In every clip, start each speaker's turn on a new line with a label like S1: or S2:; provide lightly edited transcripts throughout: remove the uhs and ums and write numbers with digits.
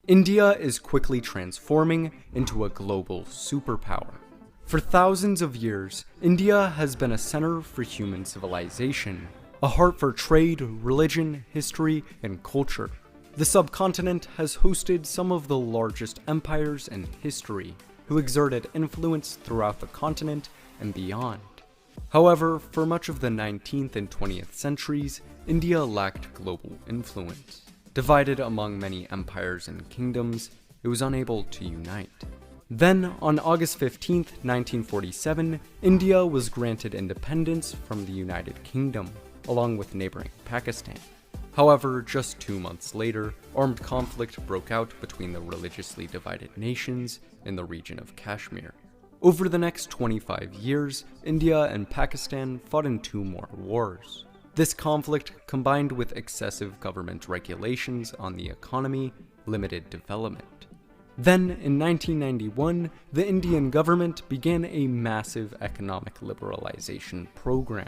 S1: India is quickly transforming into a global superpower. For thousands of years, India has been a center for human civilization, a heart for trade, religion, history, and culture. The subcontinent has hosted some of the largest empires in history, who exerted influence throughout the continent and beyond. However, for much of the 19th and 20th centuries, India lacked global influence. Divided among many empires and kingdoms, it was unable to unite. Then, on August 15, 1947, India was granted independence from the United Kingdom, along with neighboring Pakistan. However, just 2 months later, armed conflict broke out between the religiously divided nations in the region of Kashmir. Over the next 25 years, India and Pakistan fought in 2 more wars. This conflict, combined with excessive government regulations on the economy, limited development. Then, in 1991, the Indian government began a massive economic liberalization program.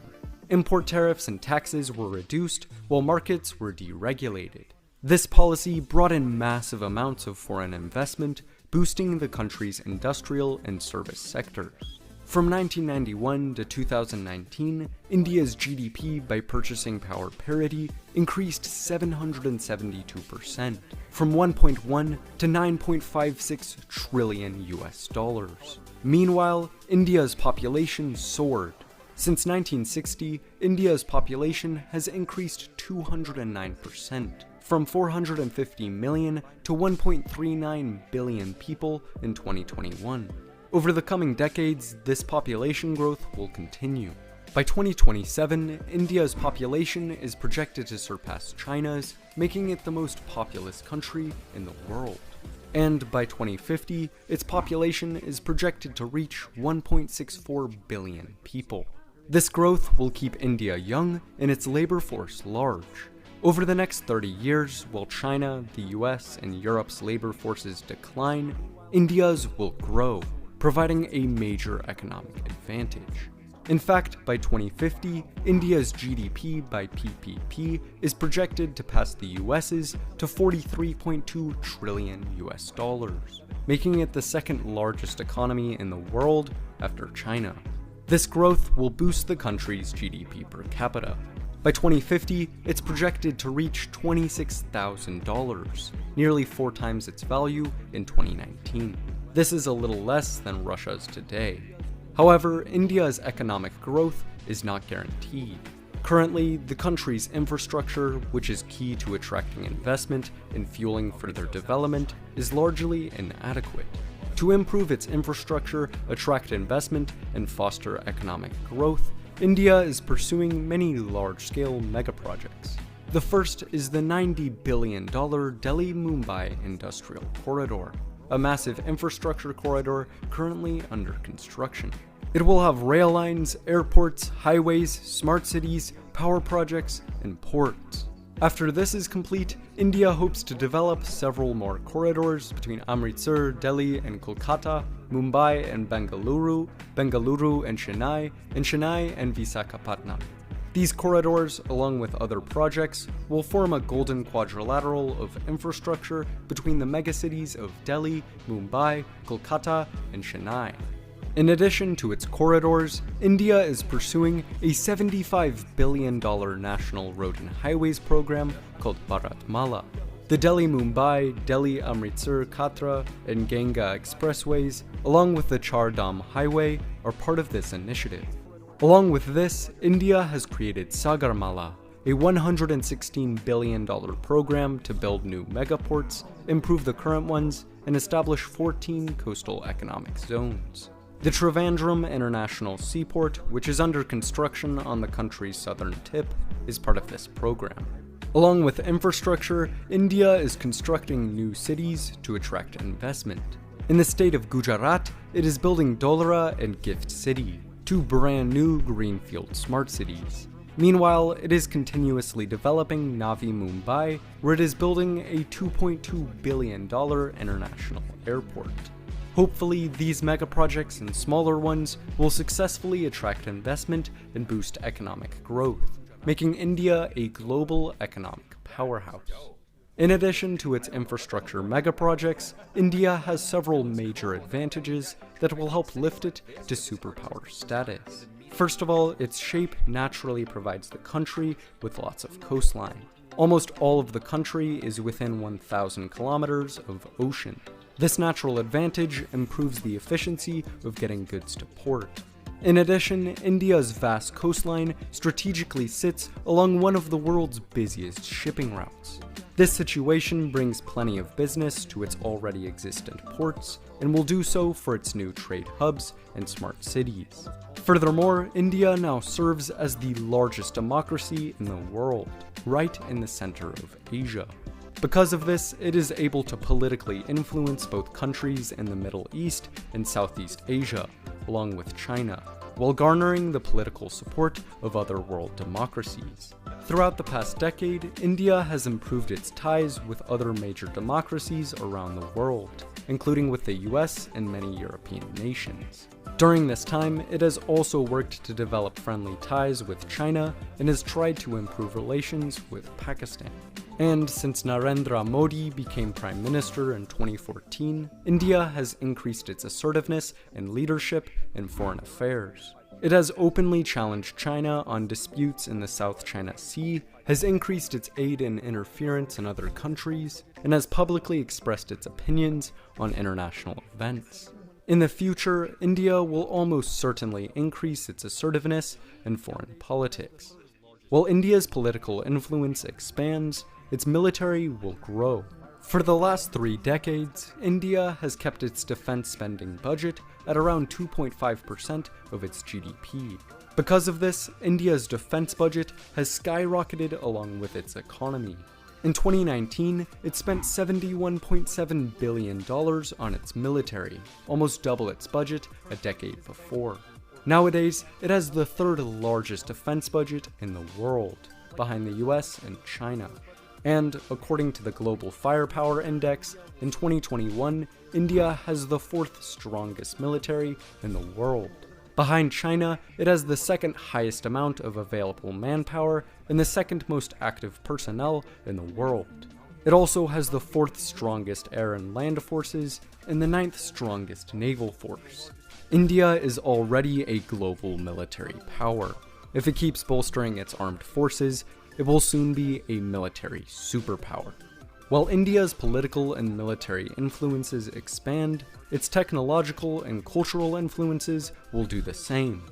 S1: Import tariffs and taxes were reduced while markets were deregulated. This policy brought in massive amounts of foreign investment, boosting the country's industrial and service sectors. From 1991 to 2019, India's GDP by purchasing power parity increased 772%, from 1.1 to 9.56 trillion US dollars. Meanwhile, India's population soared. Since 1960, India's population has increased 209%, from 450 million to 1.39 billion people in 2021. Over the coming decades, this population growth will continue. By 2027, India's population is projected to surpass China's, making it the most populous country in the world. And by 2050, its population is projected to reach 1.64 billion people. This growth will keep India young and its labor force large. Over the next 30 years, while China, the US, and Europe's labor forces decline, India's will grow, providing a major economic advantage. In fact, by 2050, India's GDP by PPP is projected to pass the US's to 43.2 trillion US dollars, making it the second largest economy in the world after China. This growth will boost the country's GDP per capita. By 2050, it's projected to reach $26,000, nearly 4 times its value in 2019. This is a little less than Russia's today. However, India's economic growth is not guaranteed. Currently, the country's infrastructure, which is key to attracting investment and fueling further development, is largely inadequate. To improve its infrastructure, attract investment, and foster economic growth, India is pursuing many large-scale megaprojects. The first is the $90 billion Delhi-Mumbai Industrial Corridor, a massive infrastructure corridor currently under construction. It will have rail lines, airports, highways, smart cities, power projects, and ports. After this is complete, India hopes to develop several more corridors between Amritsar, Delhi, and Kolkata, Mumbai and Bengaluru, Bengaluru and Chennai and Visakhapatnam. These corridors, along with other projects, will form a golden quadrilateral of infrastructure between the megacities of Delhi, Mumbai, Kolkata, and Chennai. In addition to its corridors, India is pursuing a $75 billion national road and highways program called Bharatmala. The Delhi-Mumbai, Delhi-Amritsar Katra, and Ganga expressways, along with the Char Dham Highway, are part of this initiative. Along with this, India has created Sagarmala, a $116 billion program to build new megaports, improve the current ones, and establish 14 coastal economic zones. The Trivandrum International Seaport, which is under construction on the country's southern tip, is part of this program. Along with infrastructure, India is constructing new cities to attract investment. In the state of Gujarat, it is building Dholera and Gift City, 2 brand new greenfield smart cities. Meanwhile, it is continuously developing Navi Mumbai, where it is building a $2.2 billion international airport. Hopefully, these mega projects and smaller ones will successfully attract investment and boost economic growth, making India a global economic powerhouse. In addition to its infrastructure megaprojects, India has several major advantages that will help lift it to superpower status. First of all, its shape naturally provides the country with lots of coastline. Almost all of the country is within 1,000 kilometers of ocean. This natural advantage improves the efficiency of getting goods to port. In addition, India's vast coastline strategically sits along one of the world's busiest shipping routes. This situation brings plenty of business to its already existent ports, and will do so for its new trade hubs and smart cities. Furthermore, India now serves as the largest democracy in the world, right in the center of Asia. Because of this, it is able to politically influence both countries in the Middle East and Southeast Asia, along with China, while garnering the political support of other world democracies. Throughout the past decade, India has improved its ties with other major democracies around the world, including with the US and many European nations. During this time, it has also worked to develop friendly ties with China and has tried to improve relations with Pakistan. And since Narendra Modi became Prime Minister in 2014, India has increased its assertiveness and leadership in foreign affairs. It has openly challenged China on disputes in the South China Sea, has increased its aid and interference in other countries, and has publicly expressed its opinions on international events. In the future, India will almost certainly increase its assertiveness in foreign politics. While India's political influence expands, its military will grow. For the last 3 decades, India has kept its defense spending budget at around 2.5% of its GDP. Because of this, India's defense budget has skyrocketed along with its economy. In 2019, it spent $71.7 billion on its military, almost double its budget a decade before. Nowadays, it has the 3rd largest defense budget in the world, behind the US and China. And according to the Global Firepower Index, in 2021, India has the 4th strongest military in the world. Behind China, it has the 2nd highest amount of available manpower and the 2nd most active personnel in the world. It also has the 4th strongest air and land forces and the 9th strongest naval force. India is already a global military power. If it keeps bolstering its armed forces, it will soon be a military superpower. While India's political and military influences expand, its technological and cultural influences will do the same.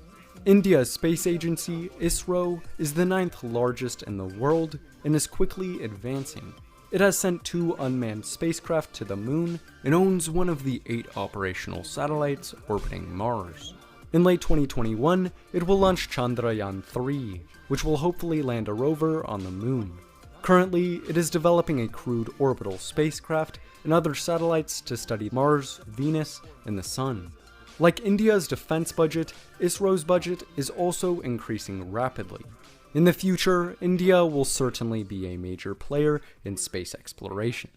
S1: India's space agency, ISRO, is the 9th largest in the world and is quickly advancing. It has sent 2 unmanned spacecraft to the moon and owns one of the 8 operational satellites orbiting Mars. In late 2021, it will launch Chandrayaan-3, which will hopefully land a rover on the moon. Currently, it is developing a crewed orbital spacecraft and other satellites to study Mars, Venus, and the Sun. Like India's defense budget, ISRO's budget is also increasing rapidly. In the future, India will certainly be a major player in space exploration.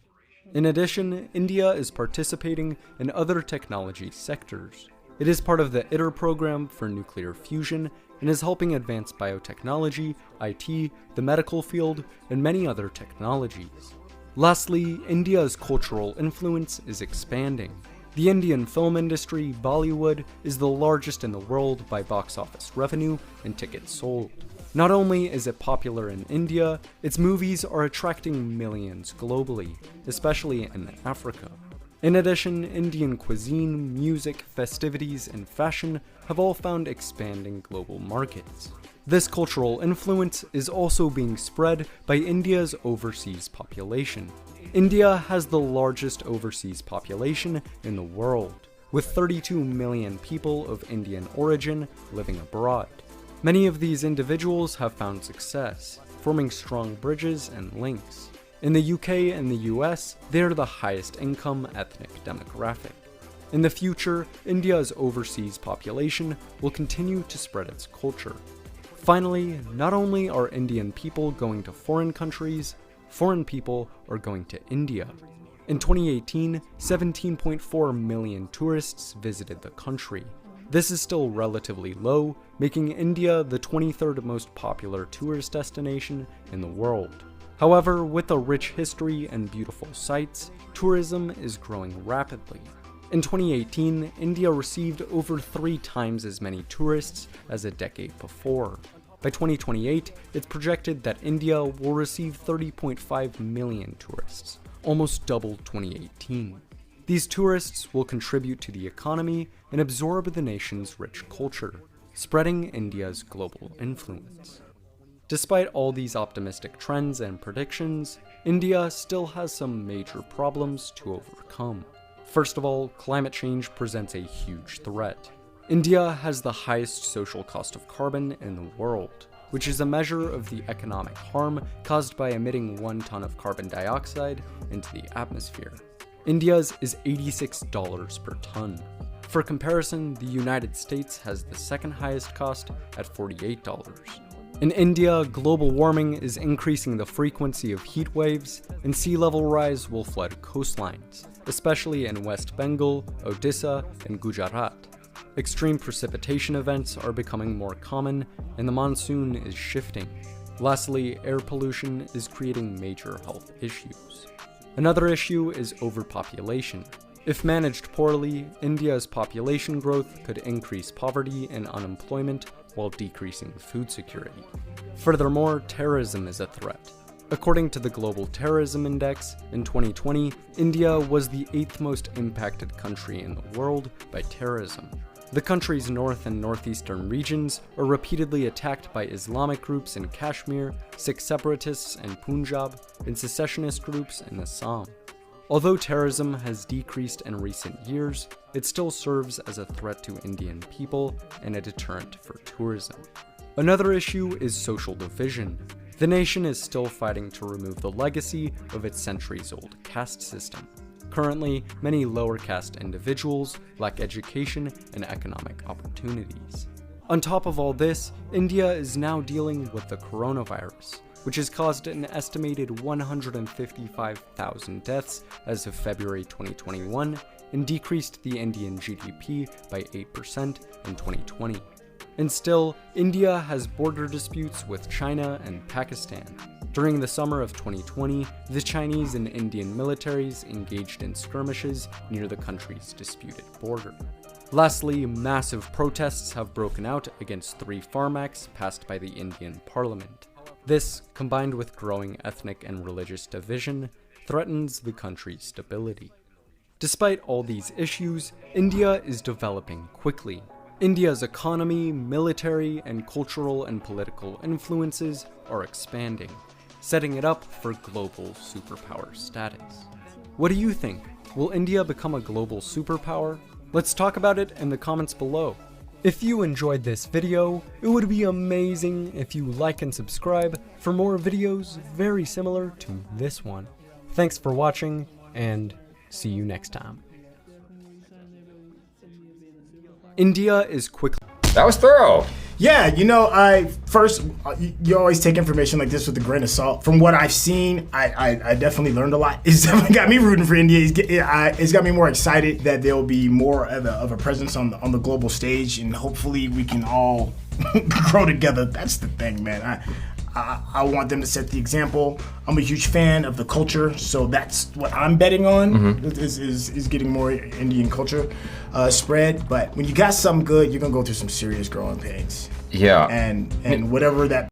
S1: In addition, India is participating in other technology sectors. It is part of the ITER program for nuclear fusion and is helping advance biotechnology, IT, the medical field, and many other technologies. Lastly, India's cultural influence is expanding. The Indian film industry, Bollywood, is the largest in the world by box office revenue and tickets sold. Not only is it popular in India, its movies are attracting millions globally, especially in Africa. In addition, Indian cuisine, music, festivities, and fashion have all found expanding global markets. This cultural influence is also being spread by India's overseas population. India has the largest overseas population in the world, with 32 million people of Indian origin living abroad. Many of these individuals have found success, forming strong bridges and links. In the UK and the US, they are the highest income ethnic demographic. In the future, India's overseas population will continue to spread its culture. Finally, not only are Indian people going to foreign countries, foreign people are going to India. In 2018, 17.4 million tourists visited the country. This is still relatively low, making India the 23rd most popular tourist destination in the world. However, with a rich history and beautiful sights, tourism is growing rapidly. In 2018, India received over 3 times as many tourists as a decade before. By 2028, it's projected that India will receive 30.5 million tourists, almost double 2018. These tourists will contribute to the economy and absorb the nation's rich culture, spreading India's global influence. Despite all these optimistic trends and predictions, India still has some major problems to overcome. First of all, climate change presents a huge threat. India has the highest social cost of carbon in the world, which is a measure of the economic harm caused by emitting 1 ton of carbon dioxide into the atmosphere. India's is $86 per ton. For comparison, the United States has the second highest cost at $48. In India, global warming is increasing the frequency of heat waves, and sea level rise will flood coastlines, especially in West Bengal, Odisha, and Gujarat. Extreme precipitation events are becoming more common, and the monsoon is shifting. Lastly, air pollution is creating major health issues. Another issue is overpopulation. If managed poorly, India's population growth could increase poverty and unemployment while decreasing food security. Furthermore, terrorism is a threat. According to the Global Terrorism Index, in 2020, India was the 8th most impacted country in the world by terrorism. The country's north and northeastern regions are repeatedly attacked by Islamic groups in Kashmir, Sikh separatists in Punjab, and secessionist groups in Assam. Although terrorism has decreased in recent years, it still serves as a threat to Indian people and a deterrent for tourism. Another issue is social division. The nation is still fighting to remove the legacy of its centuries-old caste system. Currently, many lower caste individuals lack education and economic opportunities. On top of all this, India is now dealing with the coronavirus, which has caused an estimated 155,000 deaths as of February 2021 and decreased the Indian GDP by 8% in 2020. And still, India has border disputes with China and Pakistan. During the summer of 2020, the Chinese and Indian militaries engaged in skirmishes near the country's disputed border. Lastly, massive protests have broken out against 3 Farm Acts passed by the Indian Parliament. This, combined with growing ethnic and religious division, threatens the country's stability. Despite all these issues, India is developing quickly. India's economy, military, and cultural and political influences are expanding, setting it up for global superpower status. What do you think? Will India become a global superpower? Let's talk about it in the comments below. If you enjoyed this video, it would be amazing if you like and subscribe for more videos very similar to this one. Thanks for watching, and see you next time. India is quickly...
S2: That was thorough.
S3: Yeah, you always take information like this with a grain of salt. From what I've seen, I definitely learned a lot. It's definitely got me rooting for India. It's got me more excited that there will be more of a presence on the global stage, and hopefully we can all grow together. That's the thing, man. I want them to set the example. I'm a huge fan of the culture, so that's what I'm betting on, is getting more Indian culture spread. But when you got something good, you're gonna go through some serious growing pains.
S2: Yeah.
S3: And whatever that